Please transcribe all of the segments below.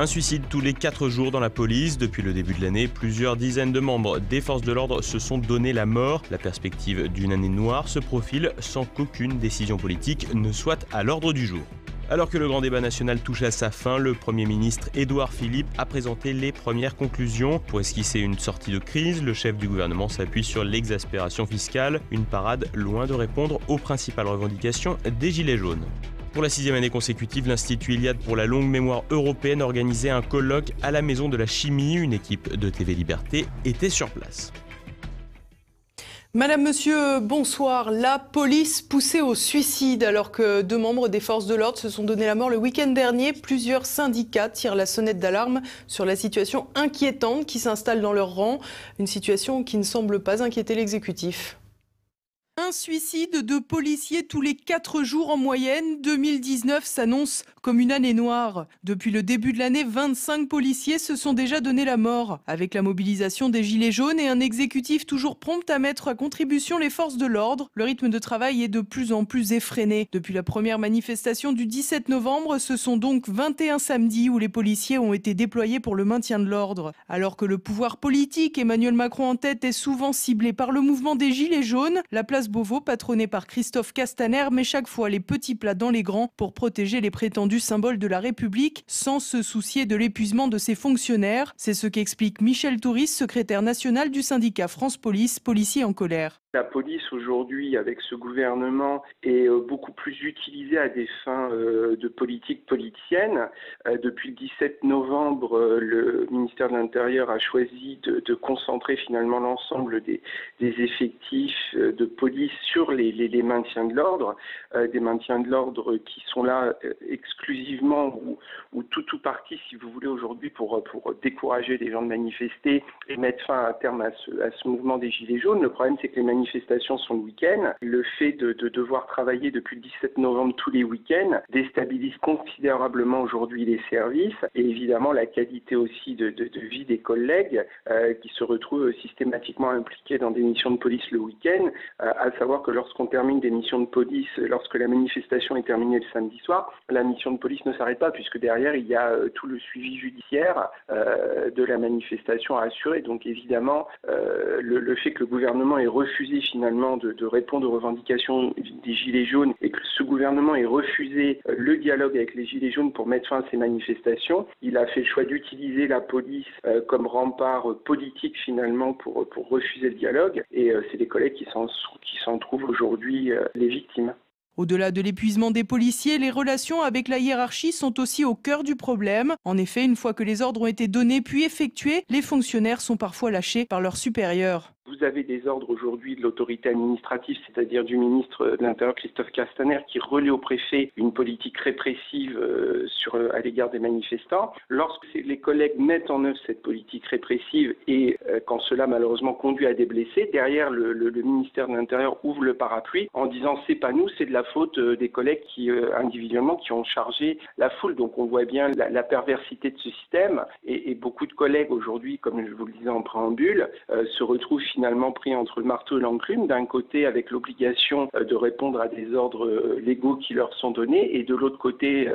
Un suicide tous les 4 jours dans la police. Depuis le début de l'année, plusieurs dizaines de membres des forces de l'ordre se sont donné la mort. La perspective d'une année noire se profile sans qu'aucune décision politique ne soit à l'ordre du jour. Alors que le grand débat national touche à sa fin, le Premier ministre Édouard Philippe a présenté les premières conclusions. Pour esquisser une sortie de crise, le chef du gouvernement s'appuie sur l'exaspération fiscale, une parade loin de répondre aux principales revendications des Gilets jaunes. Pour la 6e année consécutive, l'Institut Iliade pour la longue mémoire européenne organisait un colloque à la Maison de la Chimie. Une équipe de TV Liberté était sur place. Madame, monsieur, bonsoir. La police poussée au suicide alors que 2 membres des forces de l'ordre se sont donné la mort le week-end dernier. Plusieurs syndicats tirent la sonnette d'alarme sur la situation inquiétante qui s'installe dans leur rang. Une situation qui ne semble pas inquiéter l'exécutif. Un suicide de policiers tous les 4 jours en moyenne. 2019 s'annonce comme une année noire. Depuis le début de l'année, 25 policiers se sont déjà donné la mort. Avec la mobilisation des Gilets jaunes et un exécutif toujours prompt à mettre à contribution les forces de l'ordre, le rythme de travail est de plus en plus effréné. Depuis la première manifestation du 17 novembre, ce sont donc 21 samedis où les policiers ont été déployés pour le maintien de l'ordre. Alors que le pouvoir politique, Emmanuel Macron en tête, est souvent ciblé par le mouvement des Gilets jaunes, la place Beauvau, patronnée par Christophe Castaner, met chaque fois les petits plats dans les grands pour protéger les prétendus symboles de la République sans se soucier de l'épuisement de ses fonctionnaires. C'est ce qu'explique Michel Touris, secrétaire national du syndicat France Police, policiers en colère. La police aujourd'hui, avec ce gouvernement, est beaucoup plus utilisée à des fins de politique politicienne. Depuis le 17 novembre, le ministère de l'Intérieur a choisi de concentrer finalement l'ensemble des effectifs de police sur les maintiens de l'ordre, des maintiens de l'ordre qui sont là exclusivement ou tout partie, si vous voulez, aujourd'hui pour décourager les gens de manifester et mettre fin à terme à ce mouvement des Gilets jaunes. Le problème, c'est que les manifestations sont le week-end. Le fait de devoir travailler depuis le 17 novembre tous les week-ends déstabilise considérablement aujourd'hui les services et évidemment la qualité aussi de vie des collègues qui se retrouvent systématiquement impliqués dans des missions de police le week-end. À savoir que lorsqu'on termine des missions de police, lorsque la manifestation est terminée le samedi soir, la mission de police ne s'arrête pas puisque derrière il y a tout le suivi judiciaire de la manifestation à assurer. Donc évidemment, le fait que le gouvernement ait refusé finalement de répondre aux revendications des Gilets jaunes et que ce gouvernement ait refusé le dialogue avec les Gilets jaunes pour mettre fin à ces manifestations, il a fait le choix d'utiliser la police comme rempart politique finalement pour refuser le dialogue et c'est les collègues qui s'en trouvent aujourd'hui les victimes. Au-delà de l'épuisement des policiers, les relations avec la hiérarchie sont aussi au cœur du problème. En effet, une fois que les ordres ont été donnés puis effectués, les fonctionnaires sont parfois lâchés par leurs supérieurs. Vous avez des ordres aujourd'hui de l'autorité administrative, c'est-à-dire du ministre de l'Intérieur Christophe Castaner, qui relaie au préfet une politique répressive à l'égard des manifestants. Lorsque les collègues mettent en œuvre cette politique répressive et quand cela malheureusement conduit à des blessés, derrière le ministère de l'Intérieur ouvre le parapluie en disant c'est pas nous, c'est de la faute des collègues qui individuellement qui ont chargé la foule. Donc on voit bien la perversité de ce système et beaucoup de collègues aujourd'hui, comme je vous le disais en préambule, se retrouvent finalement pris entre le marteau et l'enclume, d'un côté avec l'obligation de répondre à des ordres légaux qui leur sont donnés et de l'autre côté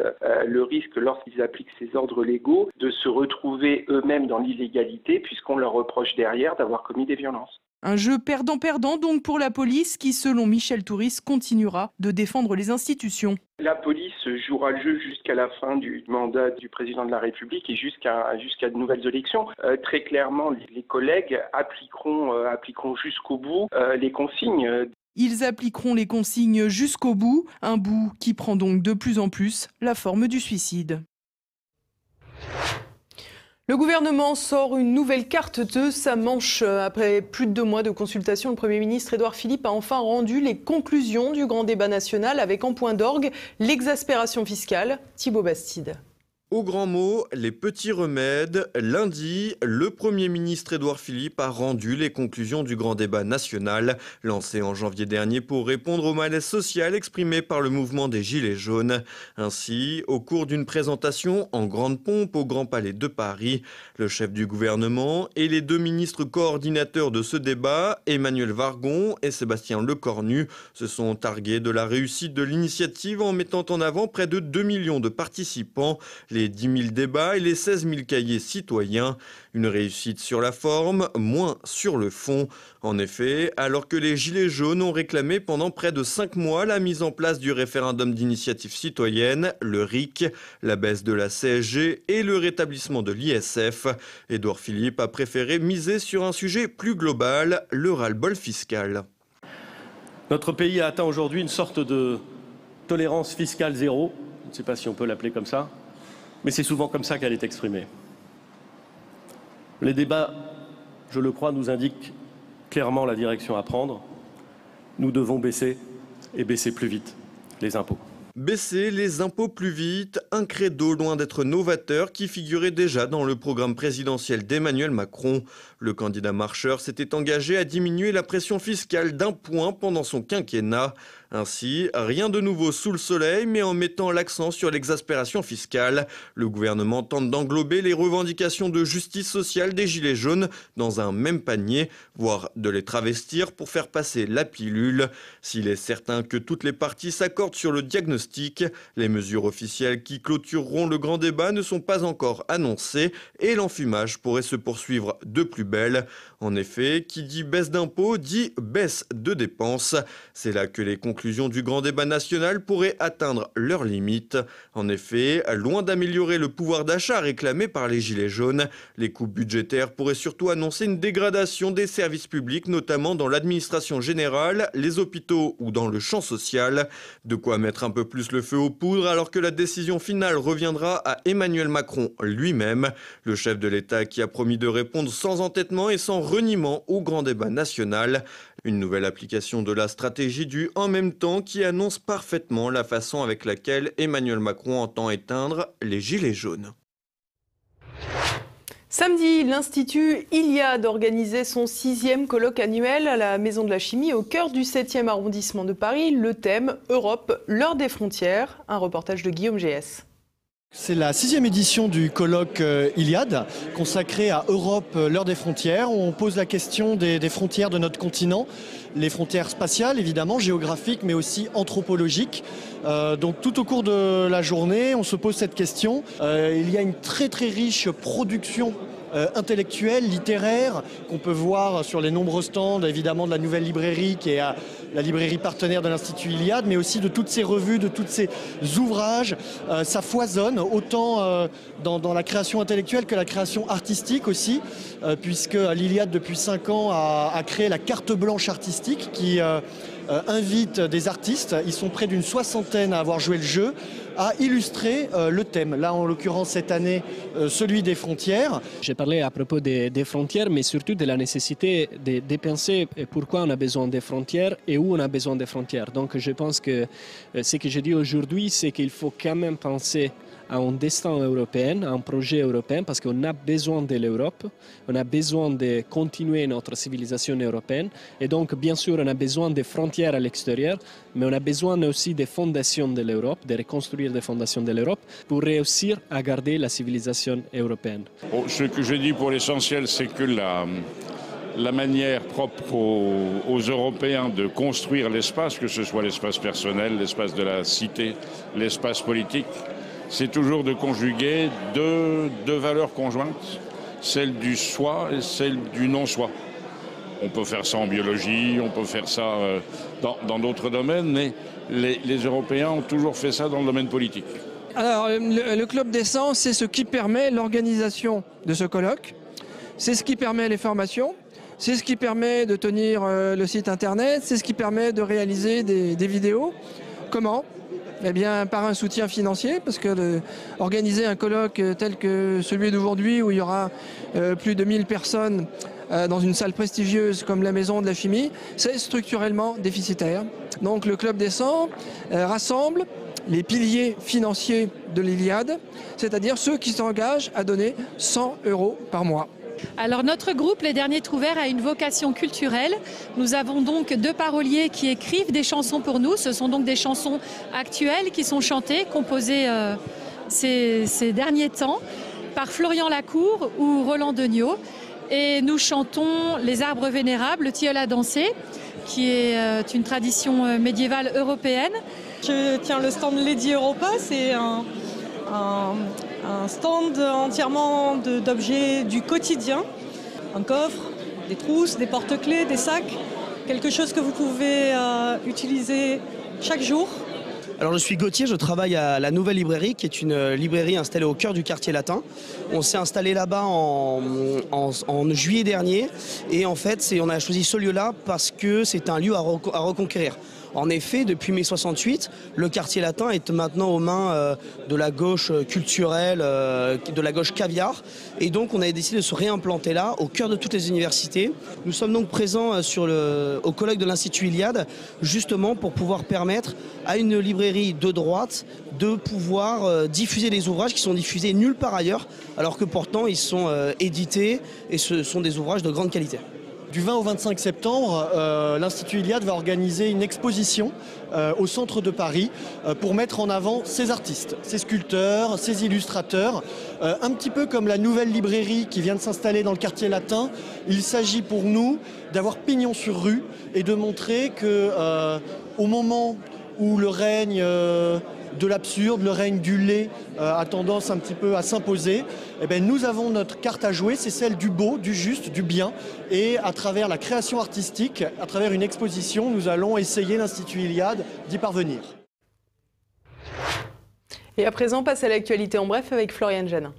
le risque lorsqu'ils appliquent ces ordres légaux de se retrouver eux-mêmes dans l'illégalité puisqu'on leur reproche derrière d'avoir commis des violences. Un jeu perdant-perdant donc pour la police qui, selon Michel Touris, continuera de défendre les institutions. La police jouera le jeu jusqu'à la fin du mandat du président de la République et jusqu'à de nouvelles élections. Très clairement, les collègues appliqueront jusqu'au bout les consignes. Ils appliqueront les consignes jusqu'au bout, un bout qui prend donc de plus en plus la forme du suicide. Le gouvernement sort une nouvelle carte de sa manche. Après plus de 2 mois de consultation, le Premier ministre Édouard Philippe a enfin rendu les conclusions du grand débat national avec en point d'orgue l'exaspération fiscale. Thibaut Bastide. Aux grands mots, les petits remèdes. Lundi, le Premier ministre Édouard Philippe a rendu les conclusions du grand débat national, lancé en janvier dernier pour répondre au malaise social exprimé par le mouvement des Gilets jaunes. Ainsi, au cours d'une présentation en grande pompe au Grand Palais de Paris, le chef du gouvernement et les 2 ministres coordinateurs de ce débat, Emmanuel Wargon et Sébastien Lecornu, se sont targués de la réussite de l'initiative en mettant en avant près de 2 millions de participants. les 10 000 débats et les 16 000 cahiers citoyens. Une réussite sur la forme, moins sur le fond. En effet, alors que les Gilets jaunes ont réclamé pendant près de 5 mois la mise en place du référendum d'initiative citoyenne, le RIC, la baisse de la CSG et le rétablissement de l'ISF, Édouard Philippe a préféré miser sur un sujet plus global, le ras-le-bol fiscal. Notre pays a atteint aujourd'hui une sorte de tolérance fiscale zéro. Je ne sais pas si on peut l'appeler comme ça, mais c'est souvent comme ça qu'elle est exprimée. Les débats, je le crois, nous indiquent clairement la direction à prendre. Nous devons baisser et baisser plus vite les impôts. Baisser les impôts plus vite, un credo loin d'être novateur qui figurait déjà dans le programme présidentiel d'Emmanuel Macron. Le candidat marcheur s'était engagé à diminuer la pression fiscale d'1 point pendant son quinquennat. Ainsi, rien de nouveau sous le soleil, mais en mettant l'accent sur l'exaspération fiscale. Le gouvernement tente d'englober les revendications de justice sociale des Gilets jaunes dans un même panier, voire de les travestir pour faire passer la pilule. S'il est certain que toutes les parties s'accordent sur le diagnostic, les mesures officielles qui clôtureront le grand débat ne sont pas encore annoncées et l'enfumage pourrait se poursuivre de plus belle. En effet, qui dit baisse d'impôts dit baisse de dépenses. C'est là que les conclusions du grand débat national pourraient atteindre leurs limites. En effet, loin d'améliorer le pouvoir d'achat réclamé par les Gilets jaunes, les coupes budgétaires pourraient surtout annoncer une dégradation des services publics, notamment dans l'administration générale, les hôpitaux ou dans le champ social. De quoi mettre un peu plus le feu aux poudres alors que la décision finale reviendra à Emmanuel Macron lui-même, le chef de l'État qui a promis de répondre sans entêtement et sans reniement au grand débat national. Une nouvelle application de la stratégie du « en même temps » qui annonce parfaitement la façon avec laquelle Emmanuel Macron entend éteindre les Gilets jaunes. Samedi, l'Institut Iliade organisait son 6e colloque annuel à la Maison de la Chimie au cœur du 7e arrondissement de Paris. Le thème « Europe, l'heure des frontières ». Un reportage de Guillaume GS. C'est la 6e édition du colloque Iliade, consacré à Europe, l'heure des frontières. On pose la question des frontières de notre continent, les frontières spatiales évidemment, géographiques, mais aussi anthropologiques. Donc tout au cours de la journée, on se pose cette question. Il y a une très très riche production intellectuelle, littéraire, qu'on peut voir sur les nombreux stands évidemment de la nouvelle librairie qui est à la librairie partenaire de l'Institut Iliade, mais aussi de toutes ces revues, de tous ces ouvrages. Ça foisonne autant dans la création intellectuelle que la création artistique aussi, puisque l'Iliade depuis 5 ans a créé la carte blanche artistique qui invite des artistes, ils sont près d'une 60aine à avoir joué le jeu, à illustrer le thème. Là, en l'occurrence, cette année, celui des frontières. J'ai parlé à propos des frontières, mais surtout de la nécessité de penser pourquoi on a besoin des frontières et où on a besoin des frontières. Donc, je pense que ce que je dis aujourd'hui, c'est qu'il faut quand même penser à un destin européen, à un projet européen, parce qu'on a besoin de l'Europe, on a besoin de continuer notre civilisation européenne, et donc bien sûr on a besoin des frontières à l'extérieur, mais on a besoin aussi des fondations de l'Europe, de reconstruire des fondations de l'Europe pour réussir à garder la civilisation européenne. Ce que je dis pour l'essentiel, c'est que la manière propre aux Européens de construire l'espace, que ce soit l'espace personnel, l'espace de la cité, l'espace politique, c'est toujours de conjuguer deux valeurs conjointes, celle du soi et celle du non-soi. On peut faire ça en biologie, on peut faire ça dans d'autres domaines, mais les Européens ont toujours fait ça dans le domaine politique. Alors, le Club des 100, c'est ce qui permet l'organisation de ce colloque, c'est ce qui permet les formations, c'est ce qui permet de tenir le site internet, c'est ce qui permet de réaliser des vidéos. Comment ? Eh bien, par un soutien financier, parce que organiser un colloque tel que celui d'aujourd'hui, où il y aura plus de 1000 personnes dans une salle prestigieuse comme la Maison de la Chimie, c'est structurellement déficitaire. Donc le Club des 100 rassemble les piliers financiers de l'Iliade, c'est-à-dire ceux qui s'engagent à donner 100 € par mois. Alors notre groupe, Les Derniers Trouvères, a une vocation culturelle. Nous avons donc 2 paroliers qui écrivent des chansons pour nous. Ce sont donc des chansons actuelles qui sont chantées, composées ces derniers temps par Florian Lacour ou Roland Degnaud. Et nous chantons Les Arbres Vénérables, le tilleul à danser, qui est une tradition médiévale européenne. Je tiens le stand Lady Europa, c'est un Un stand entièrement d'objets du quotidien, un coffre, des trousses, des porte-clés, des sacs, quelque chose que vous pouvez utiliser chaque jour. Alors je suis Gauthier, je travaille à la Nouvelle Librairie, qui est une librairie installée au cœur du quartier latin. On s'est installé là-bas en juillet dernier et en fait on a choisi ce lieu-là parce que c'est un lieu à reconquérir. En effet, depuis mai 68, le quartier latin est maintenant aux mains de la gauche culturelle, de la gauche caviar. Et donc, on a décidé de se réimplanter là, au cœur de toutes les universités. Nous sommes donc présents au colloque de l'Institut Iliade, justement pour pouvoir permettre à une librairie de droite de pouvoir diffuser des ouvrages qui sont diffusés nulle part ailleurs, alors que pourtant ils sont édités et ce sont des ouvrages de grande qualité. Du 20 au 25 septembre, l'Institut Iliade va organiser une exposition au centre de Paris pour mettre en avant ces artistes, ces sculpteurs, ces illustrateurs. Un petit peu comme la Nouvelle Librairie qui vient de s'installer dans le quartier latin, il s'agit pour nous d'avoir pignon sur rue et de montrer qu'au moment où le règne de l'absurde, le règne du laid a tendance un petit peu à s'imposer, eh bien, nous avons notre carte à jouer, c'est celle du beau, du juste, du bien. Et à travers la création artistique, à travers une exposition, nous allons essayer, l'Institut Iliade, d'y parvenir. Et à présent, passe à l'actualité en bref avec Floriane Jeannin.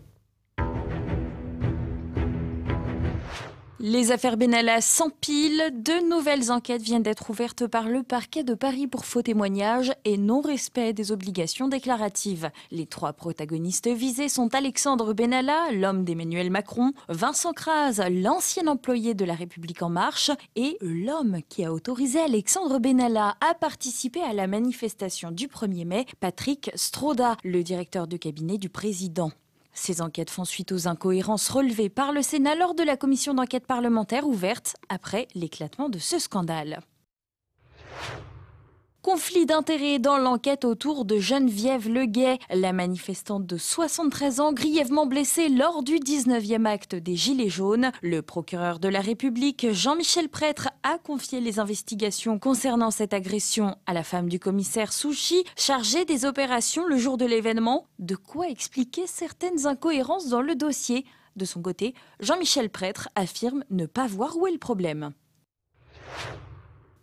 Les affaires Benalla s'empilent. De nouvelles enquêtes viennent d'être ouvertes par le parquet de Paris pour faux témoignages et non-respect des obligations déclaratives. Les 3 protagonistes visés sont Alexandre Benalla, l'homme d'Emmanuel Macron, Vincent Crase, l'ancien employé de La République En Marche, et l'homme qui a autorisé Alexandre Benalla à participer à la manifestation du 1er mai, Patrick Stroda, le directeur de cabinet du président. Ces enquêtes font suite aux incohérences relevées par le Sénat lors de la commission d'enquête parlementaire ouverte après l'éclatement de ce scandale. Conflit d'intérêts dans l'enquête autour de Geneviève Leguet, la manifestante de 73 ans grièvement blessée lors du 19e acte des Gilets jaunes. Le procureur de la République, Jean-Michel Prêtre, a confié les investigations concernant cette agression à la femme du commissaire Souchi, chargée des opérations le jour de l'événement. De quoi expliquer certaines incohérences dans le dossier. De son côté, Jean-Michel Prêtre affirme ne pas voir où est le problème.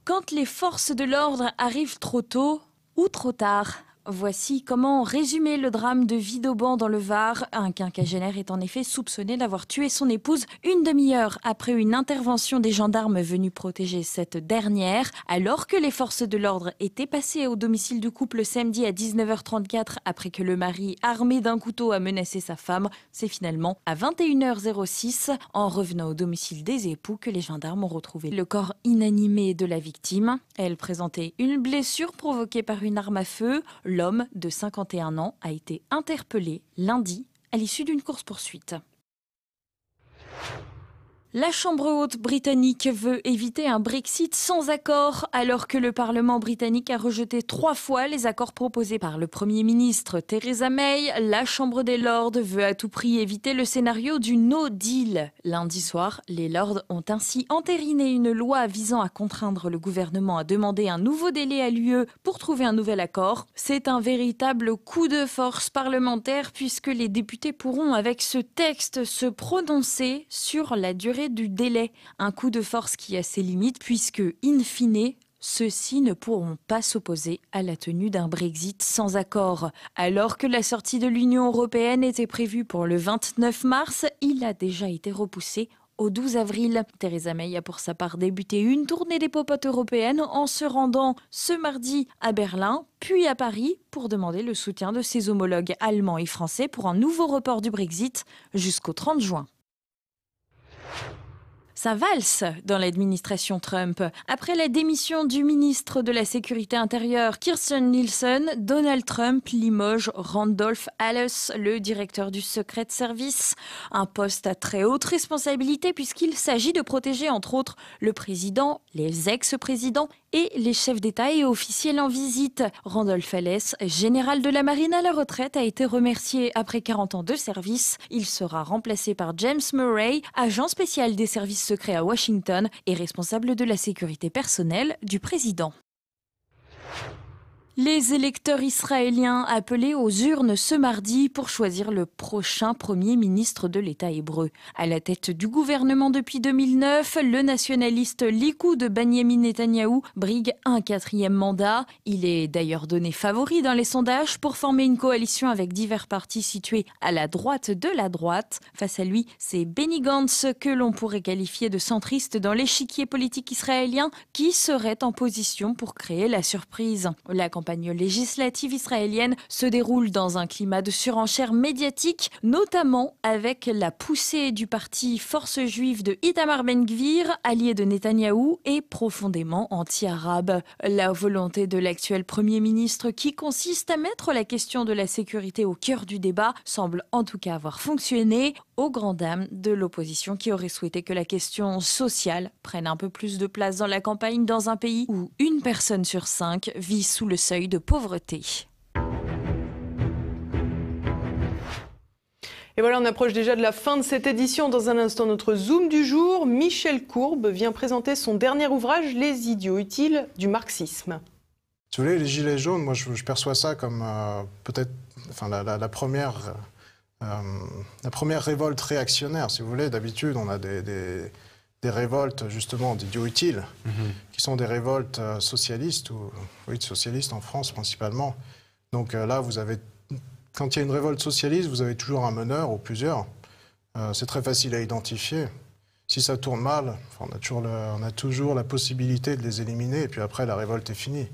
Quand les forces de l'ordre arrivent trop tôt ou trop tard, voici comment résumer le drame de Vidauban dans le Var. Un quinquagénaire est en effet soupçonné d'avoir tué son épouse une demi-heure après une intervention des gendarmes venus protéger cette dernière. Alors que les forces de l'ordre étaient passées au domicile du couple samedi à 19h34 après que le mari, armé d'un couteau, a menacé sa femme, c'est finalement à 21h06, en revenant au domicile des époux, que les gendarmes ont retrouvé le corps inanimé de la victime. Elle présentait une blessure provoquée par une arme à feu. L'homme de 51 ans a été interpellé lundi à l'issue d'une course-poursuite. La Chambre haute britannique veut éviter un Brexit sans accord, alors que le Parlement britannique a rejeté 3 fois les accords proposés par le Premier ministre Theresa May. La Chambre des Lords veut à tout prix éviter le scénario du no deal. Lundi soir, les Lords ont ainsi entériné une loi visant à contraindre le gouvernement à demander un nouveau délai à l'UE pour trouver un nouvel accord. C'est un véritable coup de force parlementaire puisque les députés pourront avec ce texte se prononcer sur la durée du délai. Un coup de force qui a ses limites puisque, in fine, ceux-ci ne pourront pas s'opposer à la tenue d'un Brexit sans accord. Alors que la sortie de l'Union européenne était prévue pour le 29 mars, il a déjà été repoussé au 12 avril. Theresa May a pour sa part débuté une tournée des popotes européennes en se rendant ce mardi à Berlin, puis à Paris, pour demander le soutien de ses homologues allemands et français pour un nouveau report du Brexit jusqu'au 30 juin. Ça valse dans l'administration Trump. Après la démission du ministre de la Sécurité intérieure, Kirstjen Nielsen, Donald Trump limoge Randolph Alles, le directeur du Secret Service. Un poste à très haute responsabilité puisqu'il s'agit de protéger entre autres le président, les ex-présidents et les chefs d'État et officiels en visite. Randolph Alles, général de la marine à la retraite, a été remercié après 40 ans de service. Il sera remplacé par James Murray, agent spécial des services secrets à Washington et responsable de la sécurité personnelle du président. Les électeurs israéliens appelés aux urnes ce mardi pour choisir le prochain Premier ministre de l'État hébreu. À la tête du gouvernement depuis 2009, le nationaliste Likoud de Benyamin Netanyahou brigue un 4e mandat. Il est d'ailleurs donné favori dans les sondages pour former une coalition avec divers partis situés à la droite de la droite. Face à lui, c'est Benny Gantz, que l'on pourrait qualifier de centriste dans l'échiquier politique israélien, qui serait en position pour créer la surprise. La campagne législative israélienne se déroule dans un climat de surenchère médiatique, notamment avec la poussée du parti Force juive de Itamar Ben-Gvir, allié de Netanyahou et profondément anti-arabe. La volonté de l'actuel Premier ministre, qui consiste à mettre la question de la sécurité au cœur du débat, semble en tout cas avoir fonctionné, aux grandes dames de l'opposition qui aurait souhaité que la question sociale prenne un peu plus de place dans la campagne dans un pays où une personne sur 5 vit sous le seuil de pauvreté. Et voilà, on approche déjà de la fin de cette édition. Dans un instant, notre Zoom du jour, Michel Courbe vient présenter son dernier ouvrage, Les idiots utiles du marxisme. Si vous voulez, les gilets jaunes, moi je perçois ça comme peut-être la première révolte réactionnaire, si vous voulez. D'habitude, on a des révoltes, justement, d'idiots utiles, qui sont des révoltes socialistes, socialistes en France principalement. Donc là, quand il y a une révolte socialiste, vous avez toujours un meneur ou plusieurs. C'est très facile à identifier. Si ça tourne mal, on a toujours la possibilité de les éliminer, et puis après, la révolte est finie.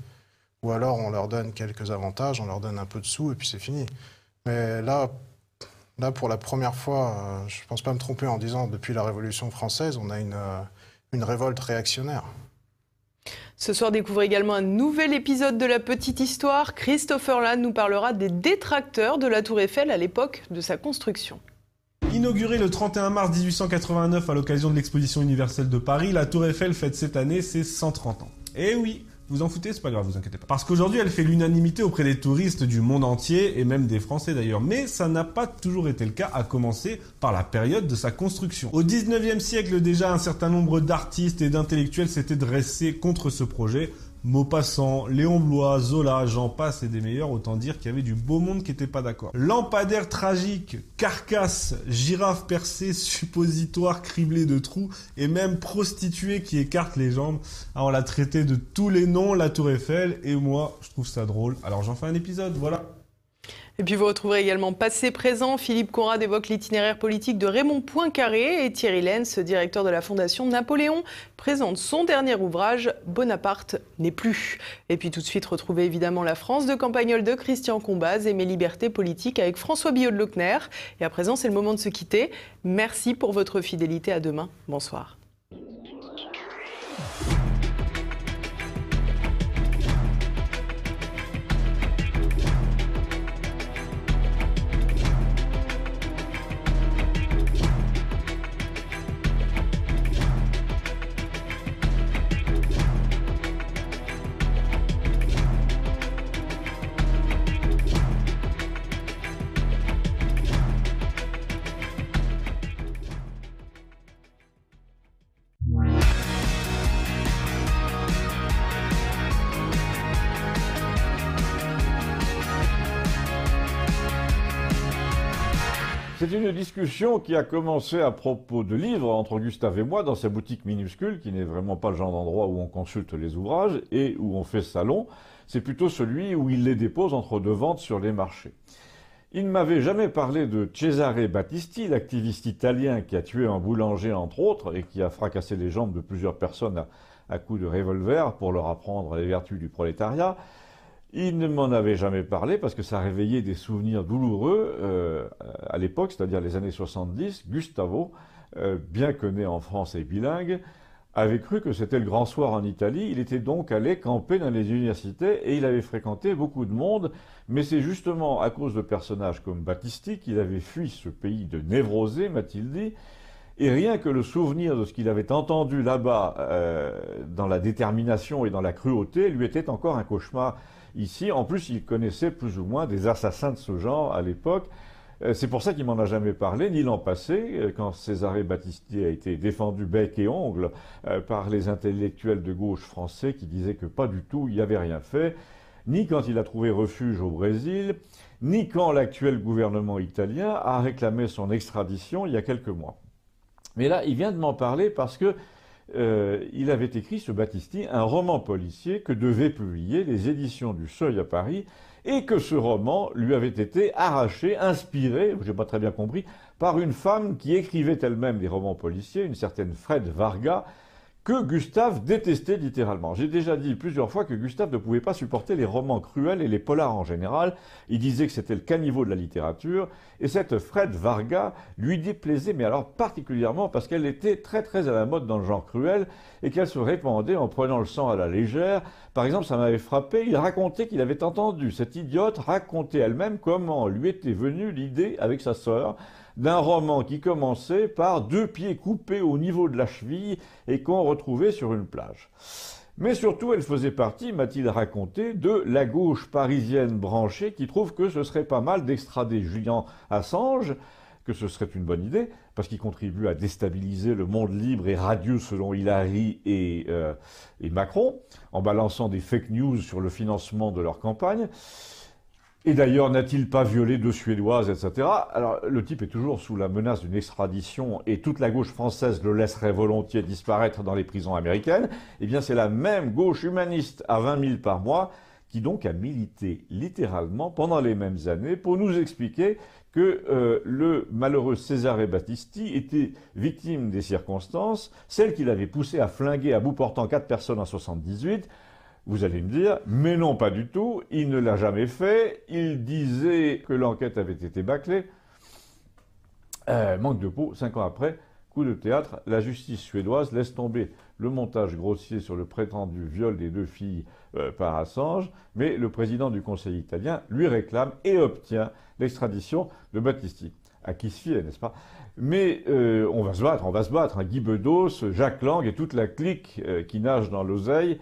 Ou alors, on leur donne quelques avantages, on leur donne un peu de sous, et puis c'est fini. Mais là, pour la première fois, je ne pense pas me tromper en disant depuis la Révolution française, on a une révolte réactionnaire. Ce soir, découvrez également un nouvel épisode de La Petite Histoire. Christopher Land nous parlera des détracteurs de la Tour Eiffel à l'époque de sa construction. Inaugurée le 31 mars 1889 à l'occasion de l'exposition universelle de Paris, la Tour Eiffel fête cette année ses 130 ans. Et oui, vous en foutez, c'est pas grave, vous inquiétez pas. Parce qu'aujourd'hui, elle fait l'unanimité auprès des touristes du monde entier, et même des Français d'ailleurs. Mais ça n'a pas toujours été le cas, à commencer par la période de sa construction. Au 19e siècle déjà, un certain nombre d'artistes et d'intellectuels s'étaient dressés contre ce projet. Maupassant, Léon Bloy, Zola, j'en passe et des meilleurs, autant dire qu'il y avait du beau monde qui n'était pas d'accord. Lampadaire tragique, carcasse, girafe percée, suppositoire criblé de trous et même prostituée qui écarte les jambes. Ah, on l'a traité de tous les noms, la Tour Eiffel, et moi, je trouve ça drôle. Alors j'en fais un épisode, voilà. Et puis vous retrouverez également Passé-Présent. Philippe Conrad évoque l'itinéraire politique de Raymond Poincaré et Thierry Lenz, directeur de la Fondation Napoléon, présente son dernier ouvrage, Bonaparte n'est plus. Et puis tout de suite, retrouvez évidemment La France de Campagnol de Christian Combaz et Mes libertés politiques avec François Billot de Lochner. Et à présent, c'est le moment de se quitter. Merci pour votre fidélité. À demain. Bonsoir. C'est une discussion qui a commencé à propos de livres entre Gustave et moi dans sa boutique minuscule, qui n'est vraiment pas le genre d'endroit où on consulte les ouvrages et où on fait salon. C'est plutôt celui où il les dépose entre deux ventes sur les marchés. Il ne m'avait jamais parlé de Cesare Battisti, l'activiste italien qui a tué un boulanger entre autres et qui a fracassé les jambes de plusieurs personnes à coups de revolver pour leur apprendre les vertus du prolétariat. Il ne m'en avait jamais parlé parce que ça réveillait des souvenirs douloureux à l'époque, c'est-à-dire les années 70. Gustavo, bien que né en France et bilingue, avait cru que c'était le grand soir en Italie. Il était donc allé camper dans les universités et il avait fréquenté beaucoup de monde. Mais c'est justement à cause de personnages comme Battisti qu'il avait fui ce pays de névrosés, m'a-t-il dit. Et rien que le souvenir de ce qu'il avait entendu là-bas, dans la détermination et dans la cruauté, lui était encore un cauchemar. Ici, en plus, il connaissait plus ou moins des assassins de ce genre à l'époque. C'est pour ça qu'il m'en a jamais parlé, ni l'an passé, quand Cesare Battisti a été défendu bec et ongle par les intellectuels de gauche français qui disaient que pas du tout, il n'y avait rien fait. ni quand il a trouvé refuge au Brésil, ni quand l'actuel gouvernement italien a réclamé son extradition il y a quelques mois. Mais là, il vient de m'en parler parce que il avait écrit, ce Battisti, un roman policier que devaient publier les éditions du Seuil à Paris, et que ce roman lui avait été arraché, inspiré, j'ai pas très bien compris, par une femme qui écrivait elle-même des romans policiers, une certaine Fred Varga, que Gustave détestait littéralement. J'ai déjà dit plusieurs fois que Gustave ne pouvait pas supporter les romans cruels et les polars en général. Il disait que c'était le caniveau de la littérature. Et cette Fred Varga lui déplaisait, mais alors particulièrement parce qu'elle était très très à la mode dans le genre cruel et qu'elle se répandait en prenant le sang à la légère. Par exemple, ça m'avait frappé, il racontait qu'il avait entendu cette idiote raconter elle-même comment lui était venue l'idée avec sa sœur d'un roman qui commençait par 2 pieds coupés au niveau de la cheville et qu'on retrouvait sur une plage. Mais surtout, elle faisait partie, m'a-t-il raconté, de la gauche parisienne branchée qui trouve que ce serait pas mal d'extrader Julian Assange, que ce serait une bonne idée, parce qu'il contribue à déstabiliser le monde libre et radieux selon Hillary et Macron, en balançant des fake news sur le financement de leur campagne. Et d'ailleurs, n'a-t-il pas violé 2 Suédoises, etc. Alors, le type est toujours sous la menace d'une extradition et toute la gauche française le laisserait volontiers disparaître dans les prisons américaines. Eh bien, c'est la même gauche humaniste à 20 000 par mois qui donc a milité littéralement pendant les mêmes années pour nous expliquer que le malheureux Cesare Battisti était victime des circonstances, celles qui l'avaient poussé à flinguer à bout portant 4 personnes en 1978. Vous allez me dire, mais non, pas du tout, il ne l'a jamais fait, il disait que l'enquête avait été bâclée. Manque de peau, 5 ans après, coup de théâtre, la justice suédoise laisse tomber le montage grossier sur le prétendu viol des 2 filles par Assange, mais le président du Conseil italien lui réclame et obtient l'extradition de Battisti. À qui se fier, n'est-ce pas? Mais on va se battre. Hein. Guy Bedos, Jacques Lang et toute la clique qui nage dans l'oseille,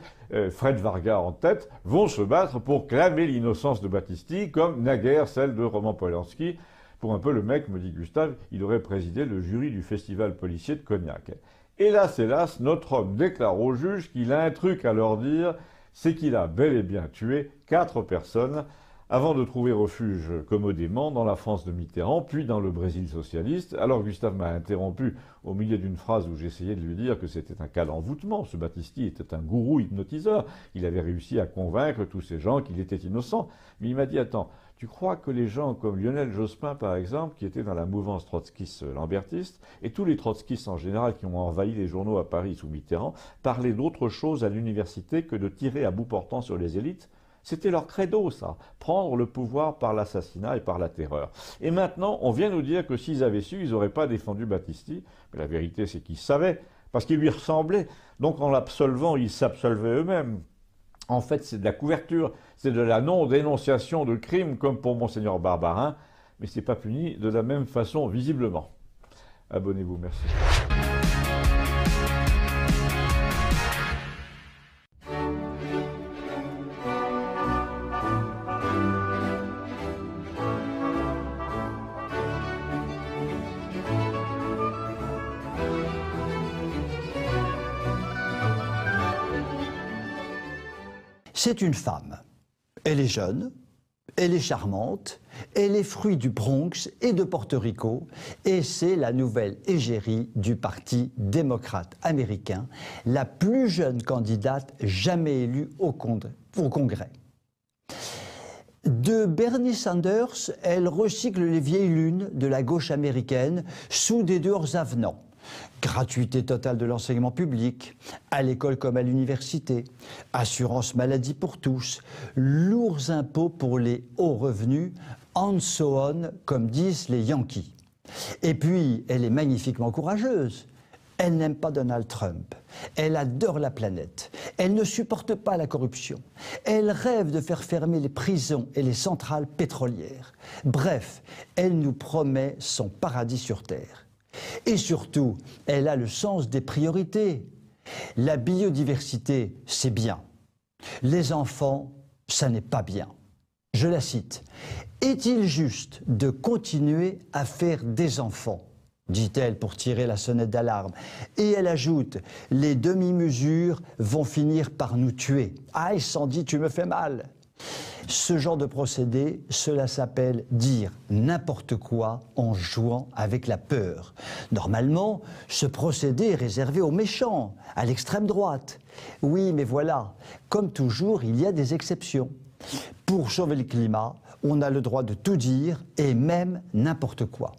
Fred Varga en tête, vont se battre pour clamer l'innocence de Battisti, comme naguère celle de Roman Polanski. Pour un peu le mec, me dit Gustave, il aurait présidé le jury du festival policier de Cognac. Hélas, hélas, notre homme déclare au juge qu'il a un truc à leur dire, c'est qu'il a bel et bien tué 4 personnes, avant de trouver refuge commodément dans la France de Mitterrand, puis dans le Brésil socialiste. Alors Gustave m'a interrompu au milieu d'une phrase où j'essayais de lui dire que c'était un cas d'envoûtement. Ce Battisti était un gourou hypnotiseur. Il avait réussi à convaincre tous ces gens qu'il était innocent. Mais il m'a dit, attends, tu crois que les gens comme Lionel Jospin, par exemple, qui était dans la mouvance trotskiste-lambertiste, et tous les trotskistes en général qui ont envahi les journaux à Paris sous Mitterrand, parlaient d'autre chose à l'université que de tirer à bout portant sur les élites? C'était leur credo, ça, prendre le pouvoir par l'assassinat et par la terreur. Et maintenant, on vient nous dire que s'ils avaient su, ils n'auraient pas défendu Battisti. Mais la vérité, c'est qu'ils savaient, parce qu'ils lui ressemblaient. Donc en l'absolvant, ils s'absolvaient eux-mêmes. En fait, c'est de la couverture, c'est de la non-dénonciation de crimes, comme pour Monseigneur Barbarin, mais c'est pas puni de la même façon, visiblement. Abonnez-vous, merci. C'est une femme. Elle est jeune, elle est charmante, elle est fruit du Bronx et de Porto Rico, et c'est la nouvelle égérie du Parti démocrate américain, la plus jeune candidate jamais élue au Congrès. De Bernie Sanders, elle recycle les vieilles lunes de la gauche américaine sous des dehors avenants. Gratuité totale de l'enseignement public, à l'école comme à l'université, assurance maladie pour tous, lourds impôts pour les hauts revenus, and so on, comme disent les Yankees. Et puis, elle est magnifiquement courageuse. Elle n'aime pas Donald Trump. Elle adore la planète. Elle ne supporte pas la corruption. Elle rêve de faire fermer les prisons et les centrales pétrolières. Bref, elle nous promet son paradis sur Terre. Et surtout, elle a le sens des priorités. La biodiversité, c'est bien. Les enfants, ça n'est pas bien. Je la cite. « Est-il juste de continuer à faire des enfants ?» dit-elle pour tirer la sonnette d'alarme. Et elle ajoute « Les demi-mesures vont finir par nous tuer. » Ah, Sandy, tu me fais mal. Ce genre de procédé, cela s'appelle dire n'importe quoi en jouant avec la peur. Normalement, ce procédé est réservé aux méchants, à l'extrême droite. Oui, mais voilà, comme toujours, il y a des exceptions. Pour sauver le climat, on a le droit de tout dire et même n'importe quoi.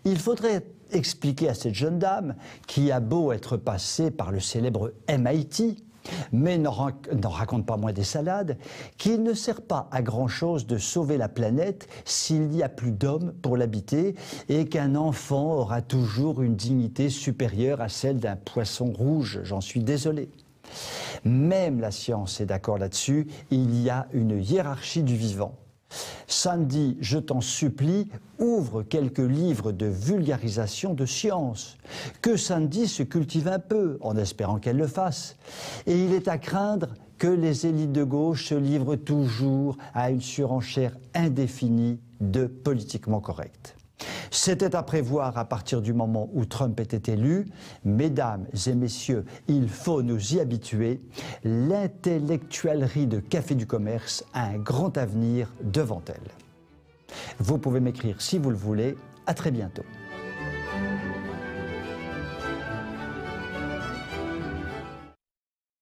Il faudrait expliquer à cette jeune dame, qui a beau être passée par le célèbre MIT, mais n'en raconte pas moins des salades, qu'il ne sert pas à grand-chose de sauver la planète s'il n'y a plus d'hommes pour l'habiter et qu'un enfant aura toujours une dignité supérieure à celle d'un poisson rouge, j'en suis désolé. Même la science est d'accord là-dessus, il y a une hiérarchie du vivant. Sandy, je t'en supplie, ouvre quelques livres de vulgarisation de science. Que Sandy se cultive un peu, en espérant qu'elle le fasse. Et il est à craindre que les élites de gauche se livrent toujours à une surenchère indéfinie de politiquement correct. C'était à prévoir à partir du moment où Trump était élu. Mesdames et messieurs, il faut nous y habituer. L'intellectuellerie de Café du Commerce a un grand avenir devant elle. Vous pouvez m'écrire si vous le voulez. À très bientôt.